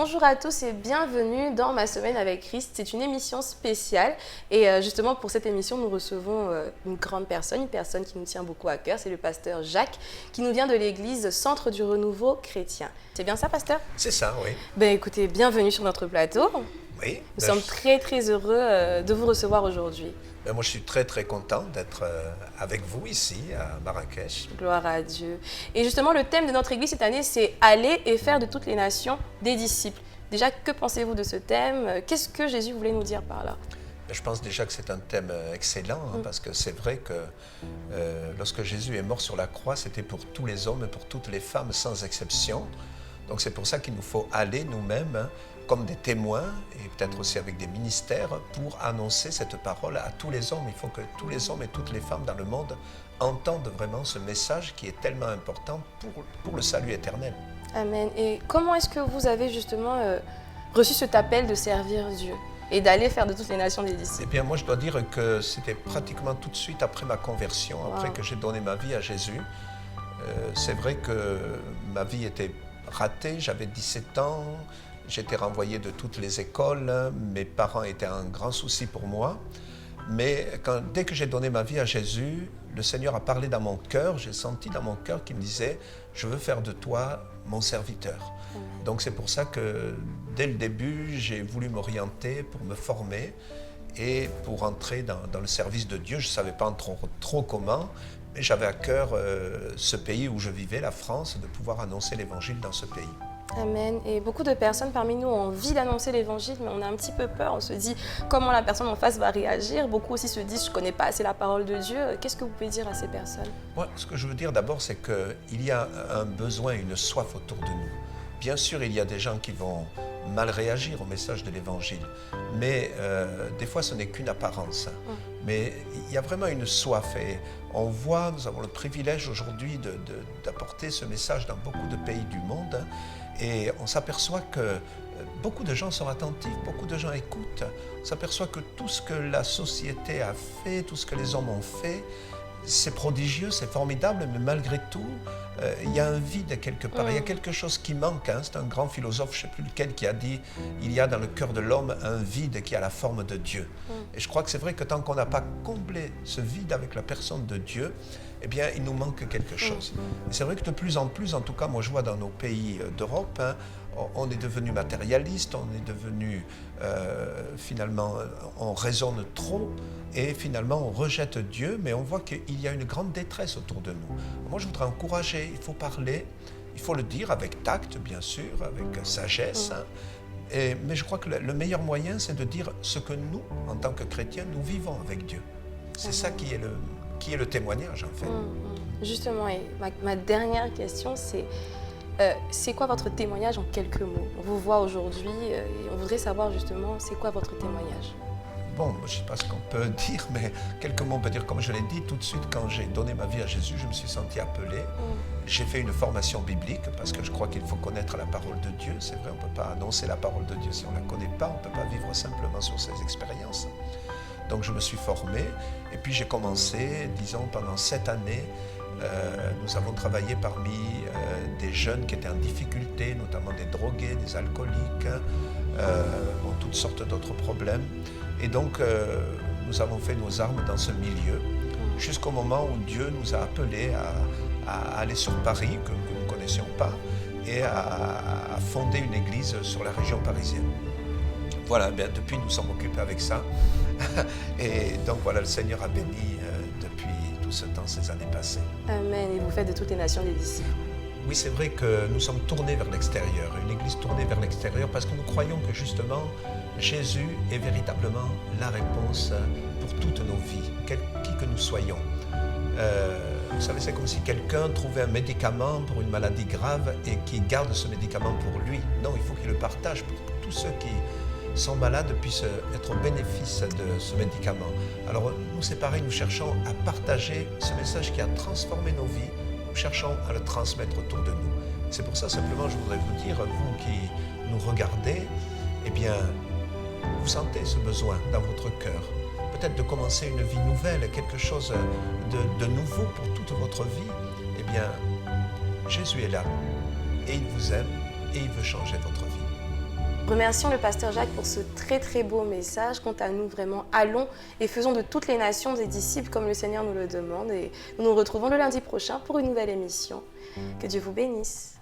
Bonjour à tous et bienvenue dans Ma Semaine avec Christ. C'est une émission spéciale et justement pour cette émission, nous recevons une grande personne, une personne qui nous tient beaucoup à cœur. C'est le pasteur Jacques qui nous vient de l'église Centre du Renouveau Chrétien. C'est bien ça, pasteur? C'est ça, oui. Ben écoutez, bienvenue sur notre plateau. Oui. Nous sommes très heureux de vous recevoir aujourd'hui. Moi, je suis très content d'être avec vous ici à Marrakech. Gloire à Dieu. Et justement, le thème de notre église cette année, c'est « Aller et faire de toutes les nations des disciples ». Déjà, que pensez-vous de ce thème? Qu'est-ce que Jésus voulait nous dire par là? Je pense déjà que c'est un thème excellent, parce que c'est vrai que lorsque Jésus est mort sur la croix, c'était pour tous les hommes et pour toutes les femmes, sans exception. Donc c'est pour ça qu'il nous faut aller nous-mêmes, comme des témoins, et peut-être aussi avec des ministères, pour annoncer cette parole à tous les hommes. Il faut que tous les hommes et toutes les femmes dans le monde entendent vraiment ce message qui est tellement important pour le salut éternel. Amen. Et comment est-ce que vous avez justement reçu cet appel de servir Dieu et d'aller faire de toutes les nations des disciples? Eh bien, moi, je dois dire que c'était pratiquement tout de suite après ma conversion, après Wow. que j'ai donné ma vie à Jésus. C'est vrai que ma vie était ratée, j'avais 17 ans, j'étais renvoyé de toutes les écoles, mes parents étaient un grand souci pour moi. Mais dès que j'ai donné ma vie à Jésus, le Seigneur a parlé dans mon cœur, j'ai senti dans mon cœur qu'il me disait « Je veux faire de toi mon serviteur ». Donc c'est pour ça que dès le début, j'ai voulu m'orienter pour me former et pour entrer dans le service de Dieu. Je ne savais pas trop comment, mais j'avais à cœur ce pays où je vivais, la France, de pouvoir annoncer l'évangile dans ce pays. Amen. Et beaucoup de personnes parmi nous ont envie d'annoncer l'évangile, mais on a un petit peu peur. On se dit comment la personne en face va réagir. Beaucoup aussi se disent je ne connais pas assez la parole de Dieu. Qu'est-ce que vous pouvez dire à ces personnes? Moi, ce que je veux dire d'abord, c'est qu'il y a un besoin, une soif autour de nous. Bien sûr, il y a des gens qui vont mal réagir au message de l'évangile, mais des fois, ce n'est qu'une apparence. Mais il y a vraiment une soif et on voit, nous avons le privilège aujourd'hui d'apporter ce message dans beaucoup de pays du monde. Et on s'aperçoit que beaucoup de gens sont attentifs, beaucoup de gens écoutent. On s'aperçoit que tout ce que la société a fait, tout ce que les hommes ont fait, c'est prodigieux, c'est formidable, mais malgré tout, il y a un vide quelque part, il y a quelque chose qui manque. C'est un grand philosophe, je ne sais plus lequel, qui a dit « Il y a dans le cœur de l'homme un vide qui a la forme de Dieu ». Et je crois que c'est vrai que tant qu'on n'a pas comblé ce vide avec la personne de Dieu, eh bien, il nous manque quelque chose. Et c'est vrai que de plus en plus, en tout cas, moi je vois dans nos pays d'Europe, on est devenu matérialiste, on est devenu, finalement, on raisonne trop et finalement on rejette Dieu, mais on voit qu'il y a une grande détresse autour de nous. Moi je voudrais encourager, il faut parler, il faut le dire avec tact bien sûr, avec sagesse, mais je crois que le meilleur moyen c'est de dire ce que nous, en tant que chrétiens, nous vivons avec Dieu. C'est ça qui est le témoignage en fait. Justement, et ma dernière question c'est quoi votre témoignage en quelques mots? On vous voit aujourd'hui et on voudrait savoir justement c'est quoi votre témoignage? Bon, je ne sais pas ce qu'on peut dire, mais quelques mots, on peut dire, comme je l'ai dit, tout de suite quand j'ai donné ma vie à Jésus, je me suis senti appelé. J'ai fait une formation biblique parce que je crois qu'il faut connaître la parole de Dieu. C'est vrai, on ne peut pas annoncer la parole de Dieu si on ne la connaît pas, on ne peut pas vivre simplement sur ses expériences. Donc je me suis formé et puis j'ai commencé, disons, pendant 7 années, nous avons travaillé parmi des jeunes qui étaient en difficulté, notamment des drogués, des alcooliques, toutes sortes d'autres problèmes. Et donc, nous avons fait nos armes dans ce milieu, jusqu'au moment où Dieu nous a appelés à aller sur Paris, que nous ne connaissions pas, et à fonder une église sur la région parisienne. Voilà, bien, depuis nous sommes occupés avec ça. Et donc voilà, le Seigneur a béni depuis tout ce temps, ces années passées. Amen. Et vous faites de toutes les nations des disciples. Oui, c'est vrai que nous sommes tournés vers l'extérieur, une église tournée vers l'extérieur, parce que nous croyons que justement, Jésus est véritablement la réponse pour toutes nos vies, qui que nous soyons. Vous savez, c'est comme si quelqu'un trouvait un médicament pour une maladie grave et qui garde ce médicament pour lui. Non, il faut qu'il le partage pour que tous ceux qui sont malades puissent être au bénéfice de ce médicament. Alors nous, c'est pareil, nous cherchons à partager ce message qui a transformé nos vies. Nous cherchons à le transmettre autour de nous. C'est pour ça, simplement, je voudrais vous dire, vous qui nous regardez, eh bien, vous sentez ce besoin dans votre cœur. Peut-être de commencer une vie nouvelle, quelque chose de nouveau pour toute votre vie. Eh bien, Jésus est là et il vous aime et il veut changer votre vie. Remercions le pasteur Jacques pour ce très très beau message. Quant à nous, vraiment, allons et faisons de toutes les nations des disciples comme le Seigneur nous le demande. Et nous nous retrouvons le lundi prochain pour une nouvelle émission. Que Dieu vous bénisse.